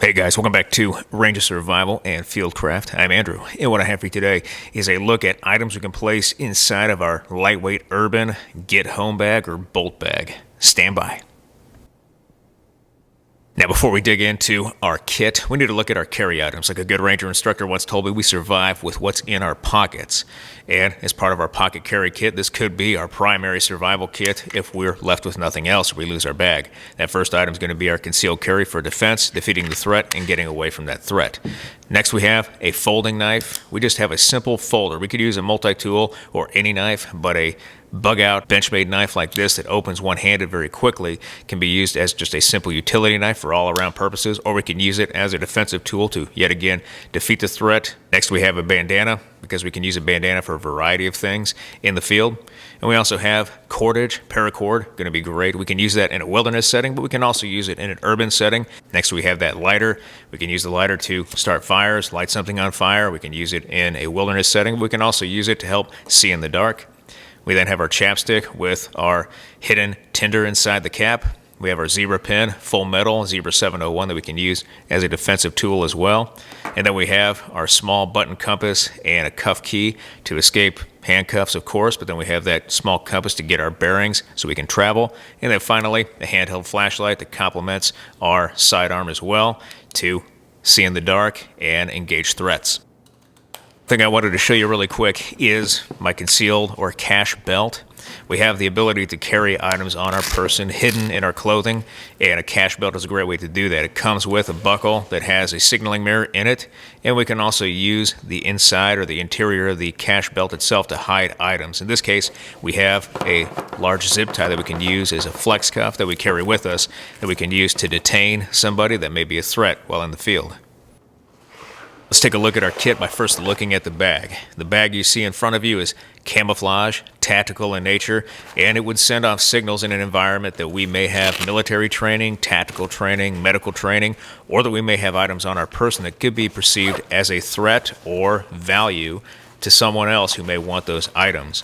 Hey guys, welcome back to Ranger Survival and Fieldcraft. I'm Andrew, and what I have for you today is a look at items we can place inside of our lightweight urban get home bag or bolt bag. Stand by. Now, before we dig into our kit, we need to look at our carry items. Like a good ranger instructor once told me, we survive with what's in our pockets. And as part of our pocket carry kit, this could be our primary survival kit if we're left with nothing else or we lose our bag. That first item is going to be our concealed carry for defense, defeating the threat, and getting away from that threat. Next, we have a folding knife. We just have a simple folder. We could use a multi-tool or any knife, but a bug-out Benchmade knife like this that opens one-handed very quickly can be used as just a simple utility knife for all-around purposes, or we can use it as a defensive tool to, yet again, defeat the threat. Next, we have a bandana, because we can use a bandana for a variety of things in the field. And we also have cordage, paracord, going to be great. We can use that in a wilderness setting, but we can also use it in an urban setting. Next, we have that lighter. We can use the lighter to start fires, light something on fire. We can use it in a wilderness setting, but we can also use it to help see in the dark. We then have our chapstick with our hidden tinder inside the cap. We have our zebra pin, full metal, zebra 701 that we can use as a defensive tool as well. And then we have our small button compass and a cuff key to escape handcuffs, of course, but then we have that small compass to get our bearings so we can travel. And then finally, a handheld flashlight that complements our sidearm as well to see in the dark and engage threats. Thing I wanted to show you really quick is my concealed or cache belt. We have the ability to carry items on our person hidden in our clothing, and a cache belt is a great way to do that. It comes with a buckle that has a signaling mirror in it, and we can also use the inside or the interior of the cache belt itself to hide items. In this case, we have a large zip tie that we can use as a flex cuff that we carry with us that we can use to detain somebody that may be a threat while in the field. Let's take a look at our kit by first looking at the bag. The bag you see in front of you is camouflage, tactical in nature, and it would send off signals in an environment that we may have military training, tactical training, medical training, or that we may have items on our person that could be perceived as a threat or value to someone else who may want those items.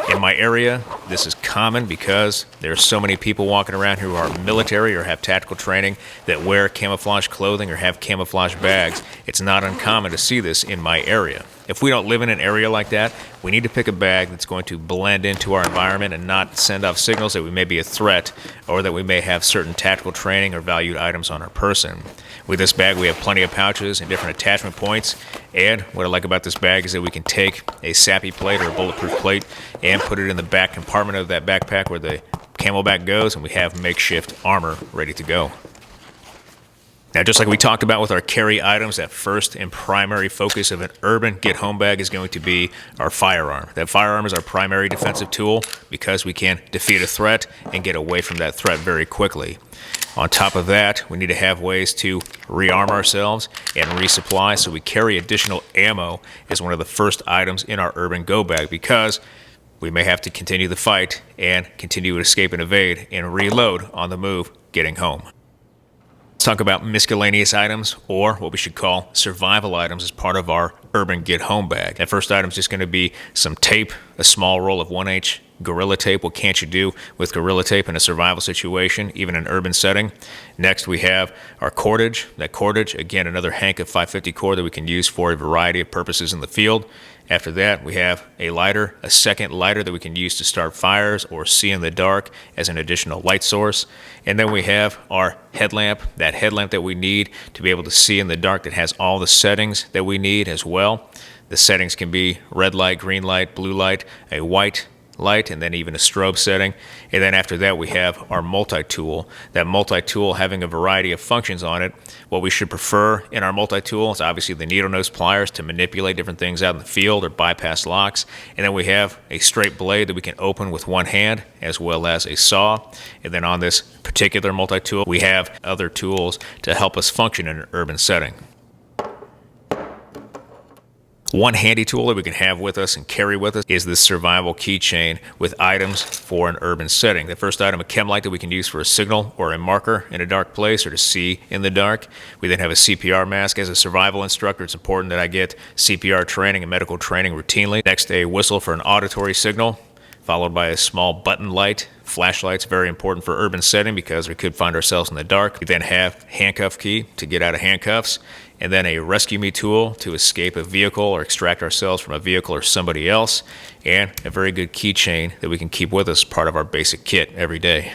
In my area, this is common because there are so many people walking around who are military or have tactical training that wear camouflage clothing or have camouflage bags. It's not uncommon to see this in my area. If we don't live in an area like that, we need to pick a bag that's going to blend into our environment and not send off signals that we may be a threat or that we may have certain tactical training or valued items on our person. With this bag, we have plenty of pouches and different attachment points. And what I like about this bag is that we can take a sappy plate or a bulletproof plate and put it in the back compartment of that backpack where the camelback goes, and we have makeshift armor ready to go. Now, just like we talked about with our carry items, that first and primary focus of an urban get-home bag is going to be our firearm. That firearm is our primary defensive tool because we can defeat a threat and get away from that threat very quickly. On top of that, we need to have ways to rearm ourselves and resupply, so we carry additional ammo as one of the first items in our urban go bag because we may have to continue the fight and continue to escape and evade and reload on the move getting home. Let's talk about miscellaneous items, or what we should call survival items, as part of our urban get home bag. That first item is just going to be some tape, a small roll of 1H Gorilla Tape. What can't you do with Gorilla Tape in a survival situation, even in an urban setting? Next, we have our cordage. That cordage, again, another hank of 550 cord that we can use for a variety of purposes in the field. After that, we have a lighter, a second lighter that we can use to start fires or see in the dark as an additional light source. And then we have our headlamp, that headlamp that we need to be able to see in the dark, that has all the settings that we need as well. The settings can be red light, green light, blue light, a white light, and then even a strobe setting. And then after that, we have our multi-tool. That multi-tool having a variety of functions on it. What we should prefer in our multi-tool is obviously the needle nose pliers to manipulate different things out in the field or bypass locks. And then we have a straight blade that we can open with one hand, as well as a saw. And then on this particular multi-tool, we have other tools to help us function in an urban setting. One handy tool that we can have with us and carry with us is this survival keychain with items for an urban setting. The first item, a chem light that we can use for a signal or a marker in a dark place or to see in the dark. We then have a CPR mask. As a survival instructor, it's important that I get CPR training and medical training routinely. Next, a whistle for an auditory signal. followed by a small button light. Flashlight's very important for urban setting because we could find ourselves in the dark. We then have handcuff key to get out of handcuffs, and then a rescue me tool to escape a vehicle or extract ourselves from a vehicle or somebody else, and a very good keychain that we can keep with us, part of our basic kit every day.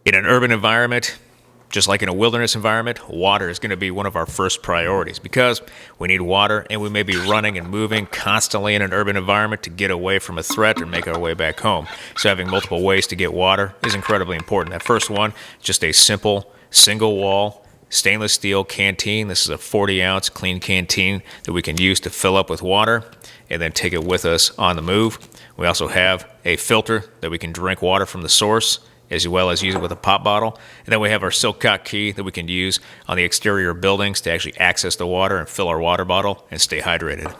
In an urban environment, just like in a wilderness environment, water is going to be one of our first priorities because we need water, and we may be running and moving constantly in an urban environment to get away from a threat or make our way back home. So having multiple ways to get water is incredibly important. That first one, just a simple single wall stainless steel canteen. This is a 40-ounce clean canteen that we can use to fill up with water and then take it with us on the move. We also have a filter that we can drink water from the source, as well as use it with a pop bottle. And then we have our silk cock key that we can use on the exterior of buildings to actually access the water and fill our water bottle and stay hydrated.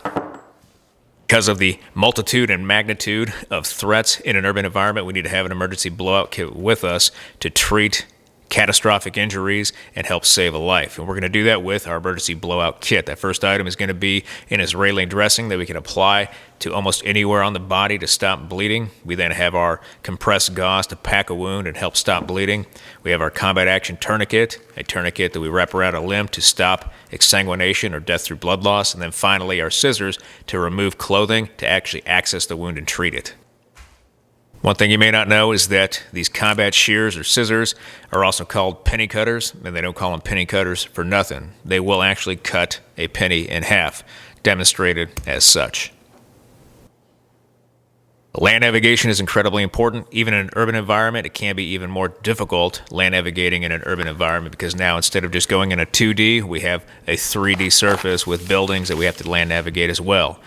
Because of the multitude and magnitude of threats in an urban environment, we need to have an emergency blowout kit with us to treat catastrophic injuries and help save a life. And we're going to do that with our emergency blowout kit. That first item is going to be an Israeli dressing that we can apply to almost anywhere on the body to stop bleeding. We then have our compressed gauze to pack a wound and help stop bleeding. We have our combat action tourniquet, a tourniquet that we wrap around a limb to stop exsanguination or death through blood loss. And then finally our scissors to remove clothing to actually access the wound and treat it. One thing you may not know is that these combat shears or scissors are also called penny cutters, and they don't call them penny cutters for nothing. They will actually cut a penny in half, demonstrated as such. Land navigation is incredibly important. Even in an urban environment, it can be even more difficult land navigating in an urban environment because now instead of just going in a 2D, we have a 3D surface with buildings that we have to land navigate as well.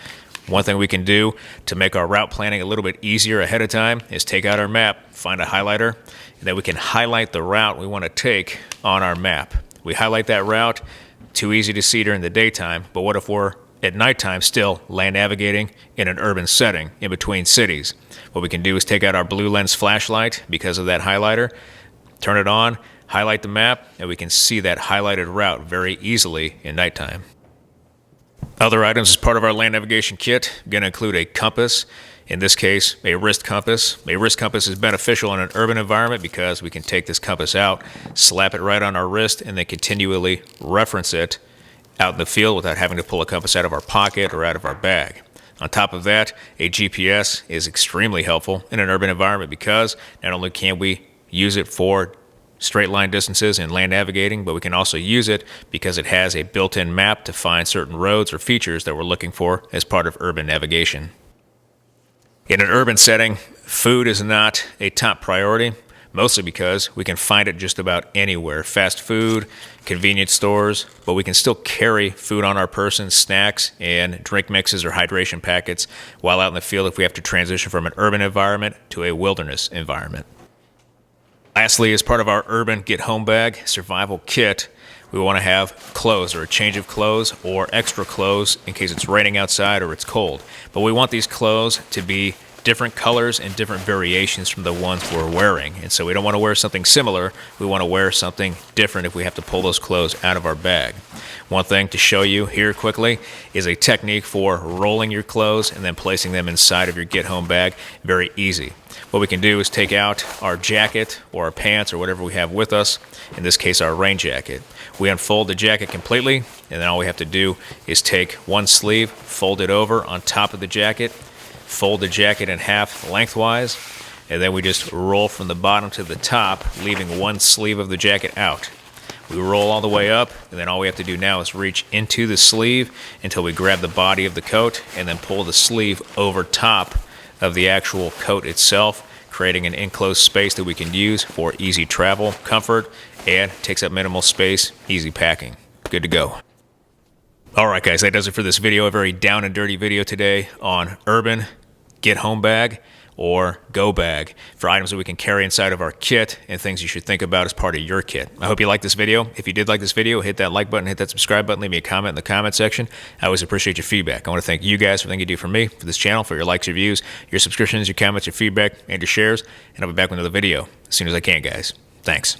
One thing we can do to make our route planning a little bit easier ahead of time is take out our map, find a highlighter, and then we can highlight the route we want to take on our map. We highlight that route, too easy to see during the daytime, but what if we're at nighttime still land navigating in an urban setting in between cities? What we can do is take out our blue lens flashlight because of that highlighter, turn it on, highlight the map, and we can see that highlighted route very easily in nighttime. Other items as part of our land navigation kit are going to include a compass, in this case a wrist compass. A wrist compass is beneficial in an urban environment because we can take this compass out, slap it right on our wrist, and then continually reference it out in the field without having to pull a compass out of our pocket or out of our bag. On top of that, a GPS is extremely helpful in an urban environment because not only can we use it for straight line distances in land navigating, but we can also use it because it has a built-in map to find certain roads or features that we're looking for as part of urban navigation. In an urban setting, food is not a top priority, mostly because we can find it just about anywhere. Fast food, convenience stores, but we can still carry food on our person, snacks, and drink mixes or hydration packets while out in the field if we have to transition from an urban environment to a wilderness environment. Lastly, as part of our urban get home bag survival kit, we want to have clothes or a change of clothes or extra clothes in case it's raining outside or it's cold. But we want these clothes to be different colors and different variations from the ones we're wearing. And so we don't want to wear something similar. We want to wear something different if we have to pull those clothes out of our bag. One thing to show you here quickly is a technique for rolling your clothes and then placing them inside of your get home bag. Very easy. What we can do is take out our jacket or our pants or whatever we have with us, in this case our rain jacket. We unfold the jacket completely, and then all we have to do is take one sleeve, fold it over on top of the jacket, fold the jacket in half lengthwise, and then we just roll from the bottom to the top, leaving one sleeve of the jacket out. We roll all the way up, and then all we have to do now is reach into the sleeve until we grab the body of the coat and then pull the sleeve over top of the actual coat itself, creating an enclosed space that we can use for easy travel, comfort, and takes up minimal space, easy packing. Good to go. Alright guys, that does it for this video. A very down and dirty video today on urban get home bag or go bag for items that we can carry inside of our kit and things you should think about as part of your kit. I hope you liked this video. If you did like this video, hit that like button, hit that subscribe button, leave me a comment in the comment section. I always appreciate your feedback. I want to thank you guys for everything you do for me, for this channel, for your likes, your views, your subscriptions, your comments, your feedback, and your shares. And I'll be back with another video as soon as I can, guys. Thanks.